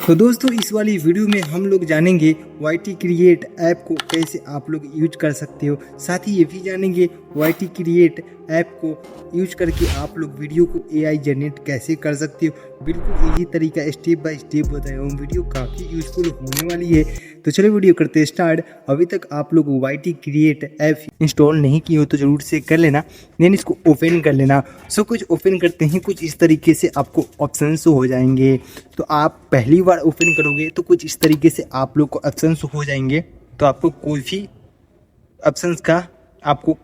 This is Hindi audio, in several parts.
तो दोस्तों इस वाली वीडियो में हम लोग जानेंगे YT क्रिएट ऐप को कैसे आप लोग यूज कर सकते हो। साथ ही ये भी जानेंगे YT क्रिएट ऐप को यूज करके आप लोग वीडियो को AI जनरेट कैसे कर सकते हो। बिल्कुल इजी तरीका स्टेप बाय स्टेप बताया हूँ। वीडियो काफ़ी यूजफुल होने वाली है। तो चलो वीडियो करते हैं स्टार्ट। अभी तक आप लोग YT क्रिएट ऐप इंस्टॉल नहीं किए हो तो ज़रूर से कर लेना, देन इसको ओपन कर लेना। सो कुछ ओपन करते हैं, कुछ इस तरीके से आपको ऑप्शन शो हो जाएंगे। तो आप पहली बार ओपन करोगे तो कुछ इस तरीके से आप लोग को ऑप्शन हो जाएंगे। तो आपको कोई भी ऑप्शंस का आपको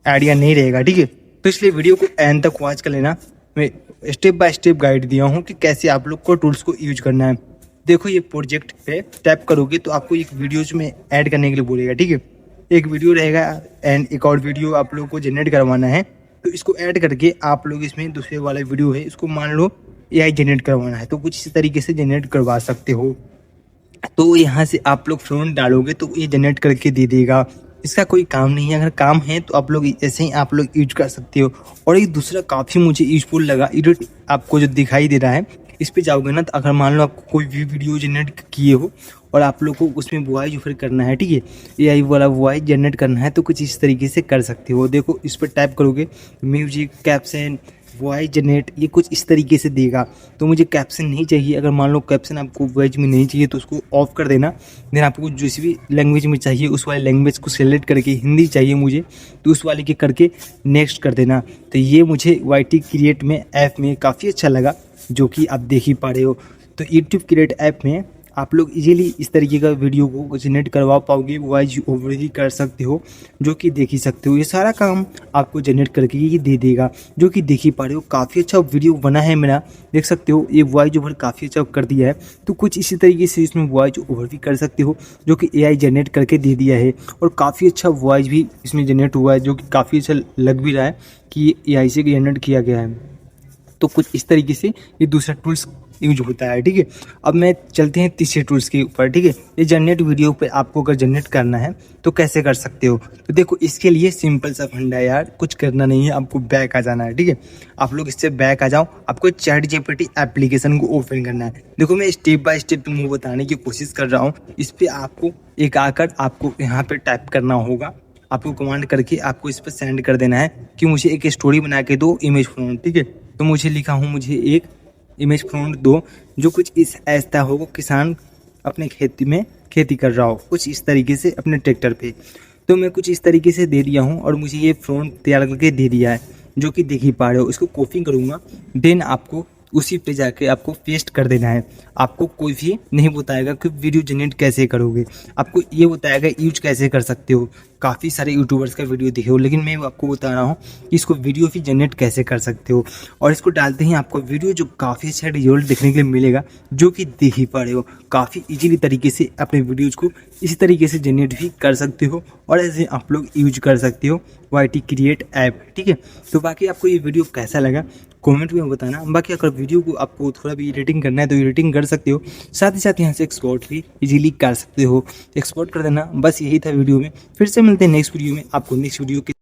आइडिया नहीं रहेगा, ठीक है। तो इसलिए वीडियो को एंड तक वॉच कर लेना। मैं स्टेप बाय स्टेप गाइड दिया हूँ कि कैसे आप लोग को टूल्स को यूज करना है। देखो ये प्रोजेक्ट पे टैप करोगे तो आपको एक वीडियोज में ऐड करने के लिए बोलेगा, ठीक है। एक वीडियो रहेगा एंड एक और वीडियो आप लोग को जनरेट करवाना है। तो इसको ऐड करके आप लोग इसमें दूसरे वाला वीडियो है, इसको मान लो AI जनरेट करवाना है तो कुछ इसी तरीके से जनरेट करवा सकते हो। तो यहाँ से आप लोग फ्रंट डालोगे तो ये जनरेट करके दे देगा। इसका कोई काम नहीं है, अगर काम है तो आप लोग ऐसे ही आप लोग यूज कर सकते हो। और एक दूसरा काफ़ी मुझे यूजफुल लगा, एडिट आपको जो दिखाई दे रहा है इस पे जाओगे ना, तो अगर मान लो आपको कोई भी वीडियो जनरेट किए हो और आप लोग को उसमें वॉइस फिर करना है, ठीक है, AI वाला वॉइस जनरेट करना है तो कुछ इस तरीके से कर सकते हो। देखो इस पर टाइप करोगे म्यूजिक, कैप्शन, वॉइस जनरेट, ये कुछ इस तरीके से देगा। तो मुझे कैप्शन नहीं चाहिए, अगर मान लो कैप्शन आपको वॉइस में नहीं चाहिए तो उसको ऑफ कर देना। देन आपको जिस भी लैंग्वेज में चाहिए उस वाले लैंग्वेज को सेलेक्ट करके, हिंदी चाहिए मुझे तो उस वाले के करके नेक्स्ट कर देना। तो ये मुझे YT क्रिएट में ऐप में काफ़ी अच्छा लगा, जो कि आप देख ही पा रहे हो। तो यूट्यूब क्रिएट ऐप में आप लोग इजीली इस तरीके का वीडियो को जनरेट करवा पाओगे, वॉइस ओवर भी कर सकते हो, जो कि देख ही सकते हो। ये सारा काम आपको जनरेट करके ये दे देगा, जो कि देख ही पा रहे हो। काफ़ी अच्छा वीडियो बना है मेरा, देख सकते हो। ये वॉइस ओवर काफ़ी अच्छा कर दिया है। तो कुछ इसी तरीके से इसमें वॉइस ओवर भी कर सकते हो, जो कि AI जनरेट करके दे दिया है। और काफ़ी अच्छा वॉइस भी इसमें जनरेट हुआ है, जो कि काफ़ी अच्छा लग भी रहा है कि AI से जनरेट किया गया है। तो कुछ इस तरीके से ये दूसरा टूल्स यूज होता है, ठीक है। अब मैं चलते हैं तीसरे टूल्स के ऊपर, ठीक है। ये जनरेट वीडियो पे आपको अगर जनरेट करना है तो कैसे कर सकते हो। तो देखो इसके लिए सिंपल सा फंडा है यार, कुछ करना नहीं है, आपको बैक आ जाना है, ठीक है। आप लोग इससे बैक आ जाओ, आपको ChatGPT एप्लीकेशन को ओपन करना है। देखो मैं स्टेप बाय स्टेप तुमको बताने की कोशिश कर रहा हूँ। इस पर आपको एक आकर आपको यहाँ पर टाइप करना होगा। आपको कमांड करके आपको इस पर सेंड कर देना है कि मुझे एक स्टोरी बना के दो, इमेज फ्रॉन्ट, ठीक है। तो मुझे लिखा हूँ मुझे एक इमेज फ्रॉन्ट दो, जो कुछ इस ऐसा हो, किसान अपने खेती में खेती कर रहा हो, कुछ इस तरीके से अपने ट्रैक्टर पे। तो मैं कुछ इस तरीके से दे दिया हूँ और मुझे ये फ्रॉन्ट तैयार करके दे दिया है, जो कि देख ही पा रहे हो। इसको कॉपी करूँगा, देन आपको उसी पे जाके आपको पेस्ट कर देना है। आपको कोई भी नहीं बताएगा कि वीडियो जनरेट कैसे करोगे, आपको ये बताएगा यूज कैसे कर सकते हो। काफ़ी सारे यूट्यूबर्स का वीडियो देखे हो, लेकिन मैं आपको बता रहा हूँ कि इसको वीडियो भी जनरेट कैसे कर सकते हो। और इसको डालते ही आपको वीडियो जो काफ़ी अच्छा रिजल्ट देखने के लिए मिलेगा, जो कि देख ही पा रहे हो। काफ़ी इजीली तरीके से अपने वीडियोज़ को इसी तरीके से जनरेट भी कर सकते हो और ऐसे आप लोग यूज कर सकते हो YT क्रिएट ऐप, ठीक है। तो बाकी आपको ये वीडियो कैसा लगा कमेंट में बताना। बाकी अगर वीडियो को आपको थोड़ा भी एडिटिंग करना है तो एडिटिंग कर सकते हो, साथ ही साथ यहाँ से एक्सपोर्ट भी इजीली कर सकते हो। एक्सपोर्ट कर देना, बस यही था वीडियो में। फिर से मिलते हैं नेक्स्ट वीडियो में। आपको नेक्स्ट वीडियो की